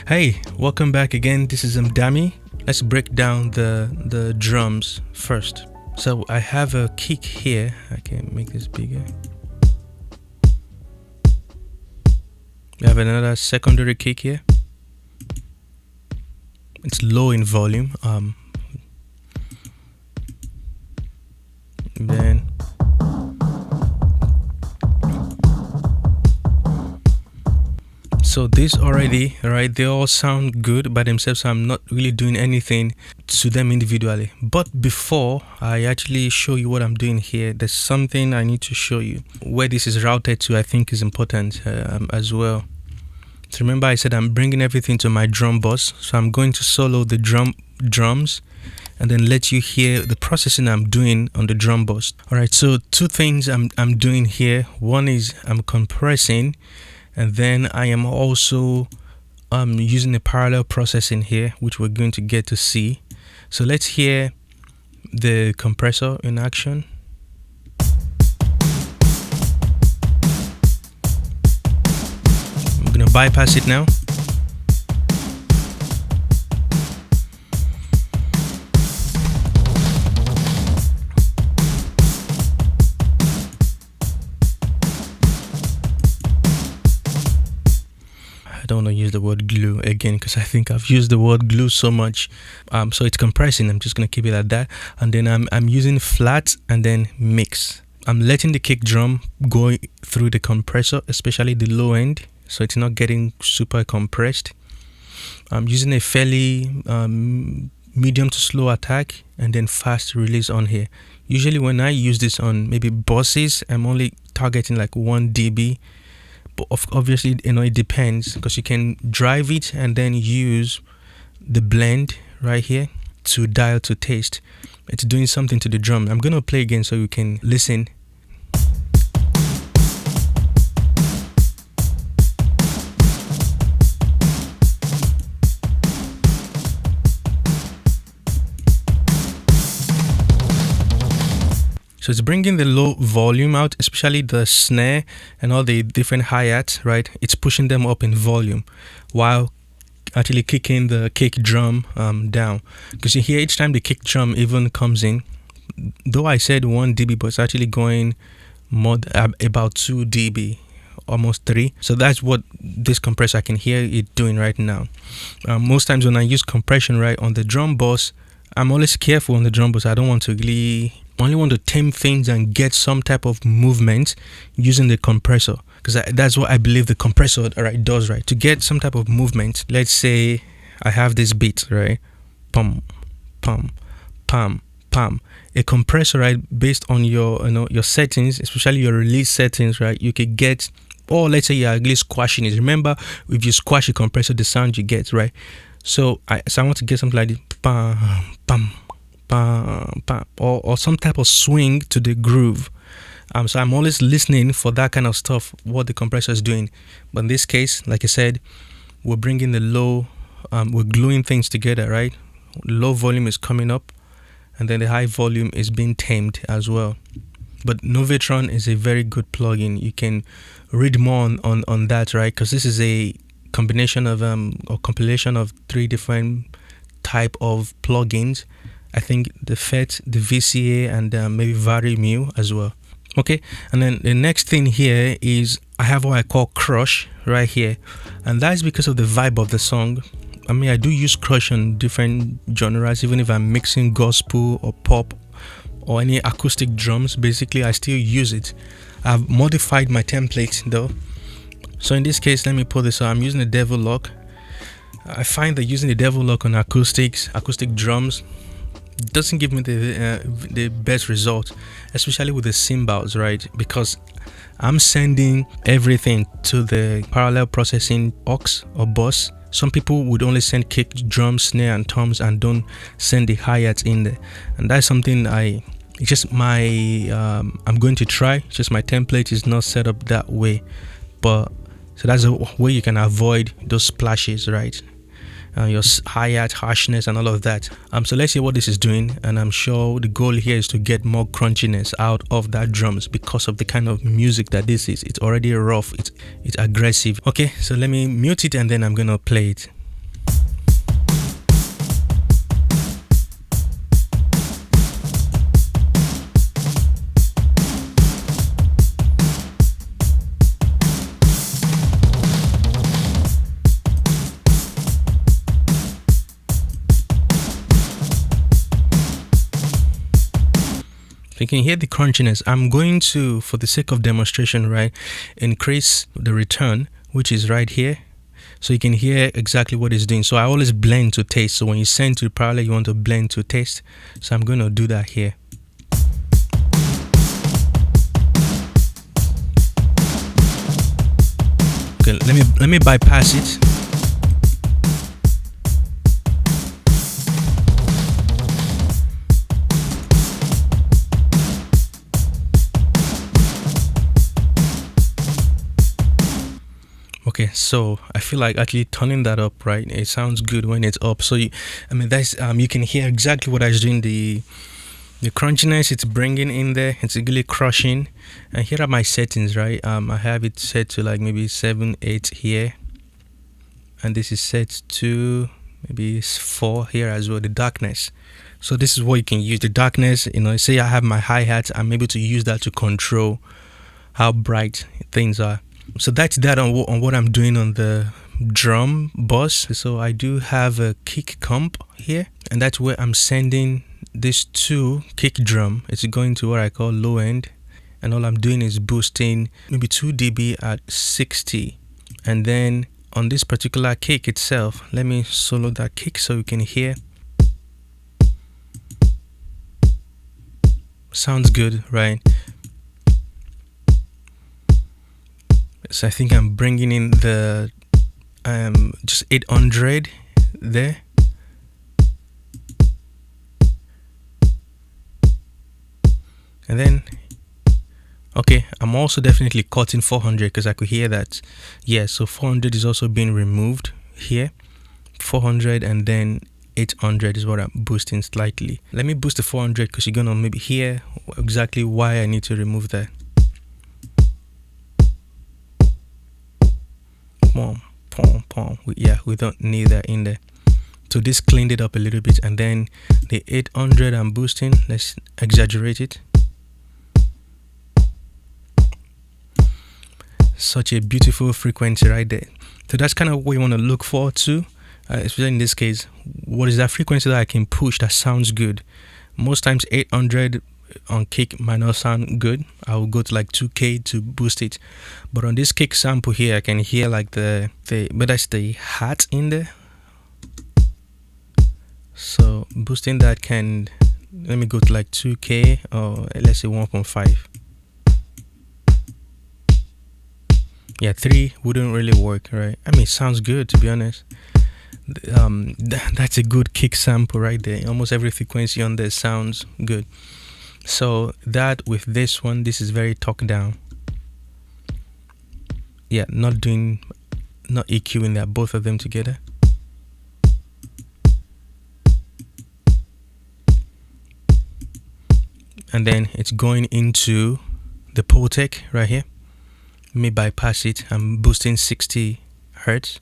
Hey, welcome back again. This is Dami. Let's break down the drums first. So I have a kick here. I can make this bigger. We have another secondary kick here. It's low in volume. Then so this already, right, they all sound good by themselves, so I'm not really doing anything to them individually. But before I actually show you what I'm doing here, there's something I need to show you. Where this is routed to, I think, is important as well. So remember I said I'm bringing everything to my drum bus, so I'm going to solo the drums and then let you hear the processing I'm doing on the drum bus. Alright, so two things I'm doing here. One is I'm compressing, and then I am also using a parallel processing here, which we're going to get to see. So let's hear the compressor in action. I'm gonna bypass it now. I don't want to use the word glue again because I think I've used the word glue so much. So it's compressing. I'm just gonna keep it at that. And then I'm using flat and then mix. I'm letting the kick drum go through the compressor, especially the low end, so it's not getting super compressed. I'm using a fairly medium to slow attack and then fast release on here. Usually when I use this on maybe buses, I'm only targeting like 1 dB. But obviously, it depends, because you can drive it and then use the blend right here to dial to taste. It's doing something to the drum. I'm gonna play again so you can listen. So it's bringing the low volume out, especially the snare and all the different hi-hats, right? It's pushing them up in volume while actually kicking the kick drum down. Because you hear each time the kick drum even comes in, though I said 1 dB, but it's actually going more about 2 dB, almost 3. So that's what this compressor, I can hear it doing right now. Most times when I use compression, right, on the drum bus, I'm always careful on the drum bus. I don't want to really, only want to tame things and get some type of movement using the compressor, because that's what I believe the compressor does, right? To get some type of movement, let's say I have this beat, right? Pum, pum, pum, pum. A compressor, right, based on your your settings, especially your release settings, right, you could get, or let's say you're really squashing it. Remember, if you squash a compressor, the sound you get, right? So I want to get something like this, pam, pam, pam, pam, or some type of swing to the groove. So I'm always listening for that kind of stuff, what the compressor is doing. But in this case, like I said, we're bringing the low, we're gluing things together, right? Low volume is coming up, and then the high volume is being tamed as well. But Novatron is a very good plugin. You can read more on that, right? Because this is a combination of or compilation of 3 different type of plugins. I think the FET, the VCA, and maybe VariMu as well. Okay, and then the next thing here is I have what I call crush right here, and that's because of the vibe of the song. I mean, I do use crush on different genres, even if I'm mixing gospel or pop or any acoustic drums. Basically, I still use it. I've modified my template though. So in this case, let me pull this out. I'm using the Devil Lock. I find that using the Devil Lock on acoustic drums doesn't give me the best result, especially with the cymbals, right? Because I'm sending everything to the parallel processing aux or bus. Some people would only send kick, drum, snare, and toms and don't send the hi-hats in there, and that's something it's just my I'm going to try. It's just my template is not set up that way, but so that's a way you can avoid those splashes, right? Your hi-hat harshness and all of that. So let's see what this is doing, and I'm sure the goal here is to get more crunchiness out of that drums because of the kind of music that this is. It's already rough, it's aggressive. Okay, so let me mute it and then I'm gonna play it. You can hear the crunchiness. I'm going to, for the sake of demonstration, right, increase the return, which is right here, so you can hear exactly what it's doing. So I always blend to taste. So when you send to parallel, you want to blend to taste. So I'm going to do that here. Okay, let me bypass it. Okay, so I feel like actually turning that up, right? It sounds good when it's up. So that's you can hear exactly what I was doing. The crunchiness it's bringing in there, it's really crushing. And here are my settings, right? I have it set to like maybe 7, 8 here, and this is set to maybe 4 here as well. The darkness. So this is what you can use. The darkness, say I have my hi-hat, I'm able to use that to control how bright things are. So that's that on what I'm doing on the drum bus. So I do have a kick comp here, and that's where I'm sending this to kick drum. It's going to what I call low end, and all I'm doing is boosting maybe 2 dB at 60. And then on this particular kick itself, let me solo that kick so you can hear. Sounds good, right? So I think I'm bringing in the just 800 there. And then, okay, I'm also definitely cutting 400 because I could hear that. Yeah, so 400 is also being removed here. 400 and then 800 is what I'm boosting slightly. Let me boost the 400 because you're gonna maybe hear exactly why I need to remove that. Yeah, we don't need that in there. So this cleaned it up a little bit, and then the 800 I'm boosting, let's exaggerate it. Such a beautiful frequency right there. So that's kind of what you want to look for too, especially in this case. What is that frequency that I can push that sounds good? Most times 800 on kick might not sound good. I will go to like 2K to boost it, but on this kick sample here I can hear like but that's the hat in there. So boosting that let me go to like 2K or let's say 1.5. Yeah, 3 wouldn't really work, right? I mean, it sounds good, to be honest. That's a good kick sample right there. Almost every frequency on there sounds good. So that with this one, this is very talk down. Yeah, not EQing that, both of them together. And then it's going into the Poltec right here. Let me bypass it. I'm boosting 60 hertz.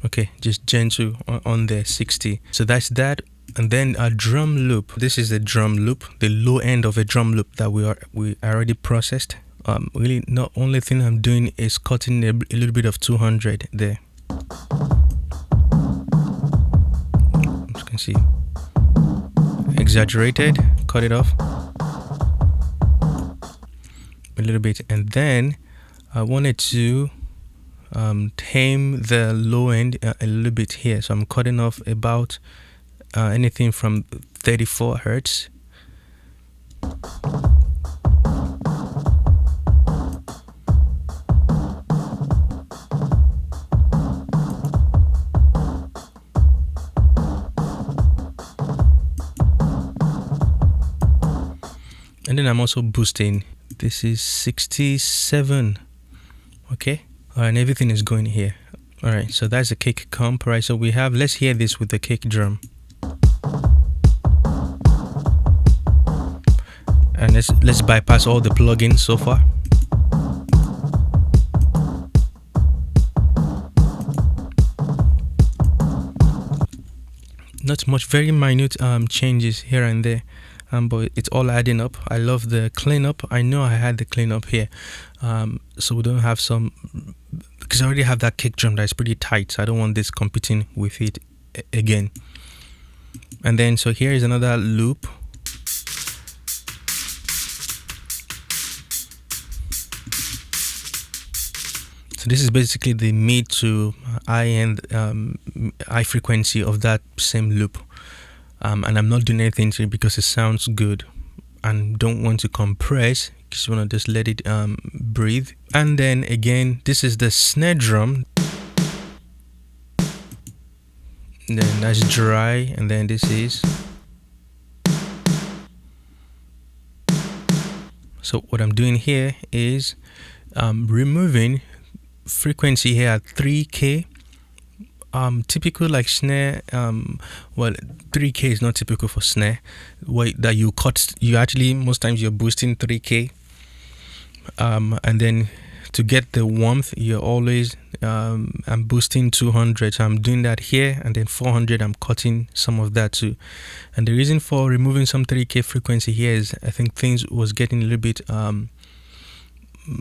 Okay, just gentle on the 60. So that's that. And then a drum loop. This is a drum loop, the low end of a drum loop that we already processed. Really, the only thing I'm doing is cutting a little bit of 200 there. As you can see, exaggerated, cut it off a little bit, and then I wanted to tame the low end a little bit here, so I'm cutting off about anything from 34 hertz. And then I'm also boosting. This is 67. Okay. All right, and everything is going here. All right, so that's the kick comp, right? So we have, let's hear this with the kick drum. And let's bypass all the plugins so far. Not much, very minute changes here and there. But it's all adding up. I love the cleanup. I know I had the cleanup here. so we don't have some, because I already have that kick drum that is pretty tight, so I don't want this competing with it again. And then so here is another loop. So this is basically the mid to high end, high frequency of that same loop. And I'm not doing anything to it because it sounds good and don't want to compress. Just want to just let it breathe. And then again, this is the snare drum. And then that's dry, and then this is. So what I'm doing here is removing frequency here at 3K. Typical like snare, well, 3K is not typical for snare. That you cut, you actually most times you're boosting 3K, and then to get the warmth, you're always I'm boosting 200. So I'm doing that here, and then 400. I'm cutting some of that too. And the reason for removing some 3K frequency here is I think things was getting a little bit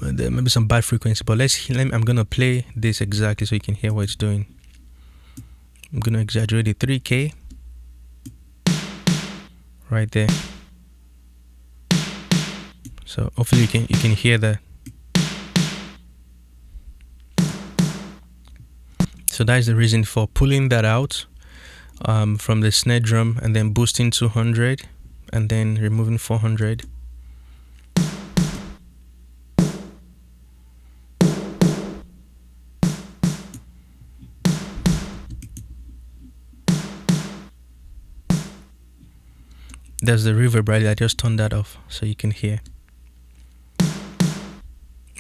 there may be some bad frequency, but I'm gonna play this exactly so you can hear what it's doing. I'm gonna exaggerate the 3K right there, so hopefully you can hear that. So that is the reason for pulling that out from the snare drum and then boosting 200 and then removing 400. There's the reverb right there. I just turned that off so you can hear.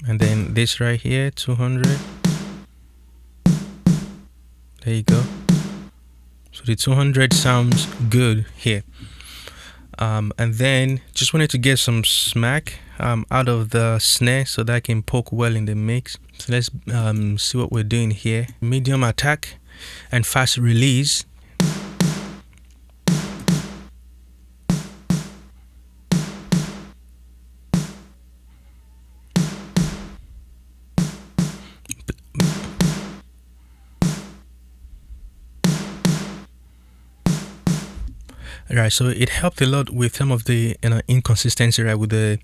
And then this right here, 200. There you go. So the 200 sounds good here. And then just wanted to get some smack out of the snare so that I can poke well in the mix. So let's see what we're doing here. Medium attack and fast release. Right, so it helped a lot with some of the inconsistency, right, with the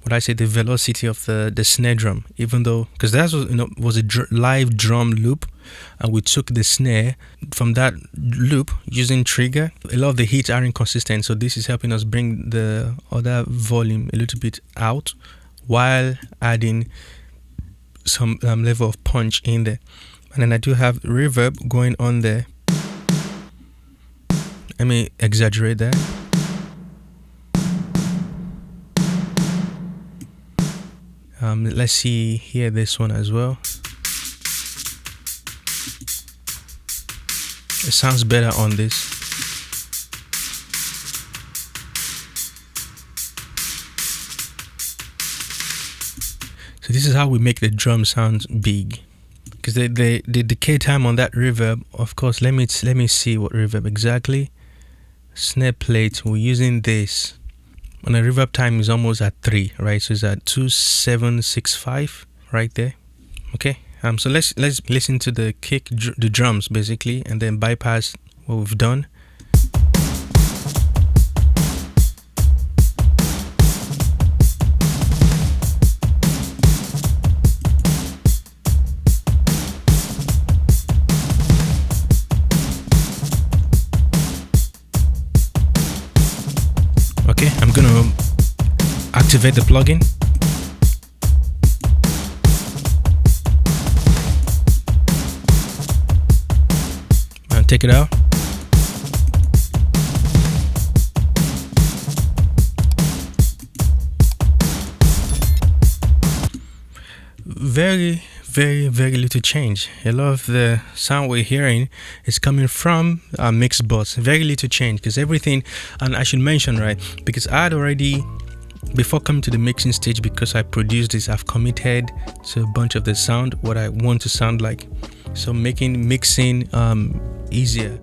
the velocity of the snare drum. Even though, because that was a live drum loop, and we took the snare from that loop using trigger. A lot of the hits are inconsistent, so this is helping us bring the other volume a little bit out while adding some level of punch in there. And then I do have reverb going on there. Let me exaggerate that. Let's see here this one as well. It sounds better on this. So this is how we make the drum sound big. Because the decay time on that reverb, of course, let me see what reverb exactly. Snare plate, we're using this. And the reverb time is almost at 3, right? So it's at 2765 right there. Okay. So let's listen to the kick, the drums basically, and then bypass what we've done. Okay, I'm gonna activate the plugin. And take it out. Very little change. A lot of the sound we're hearing is coming from mix bots. Very little change, because everything, and I should mention, right, because I had already, before coming to the mixing stage, because I produced this, I've committed to a bunch of the sound, what I want to sound like, so making mixing easier.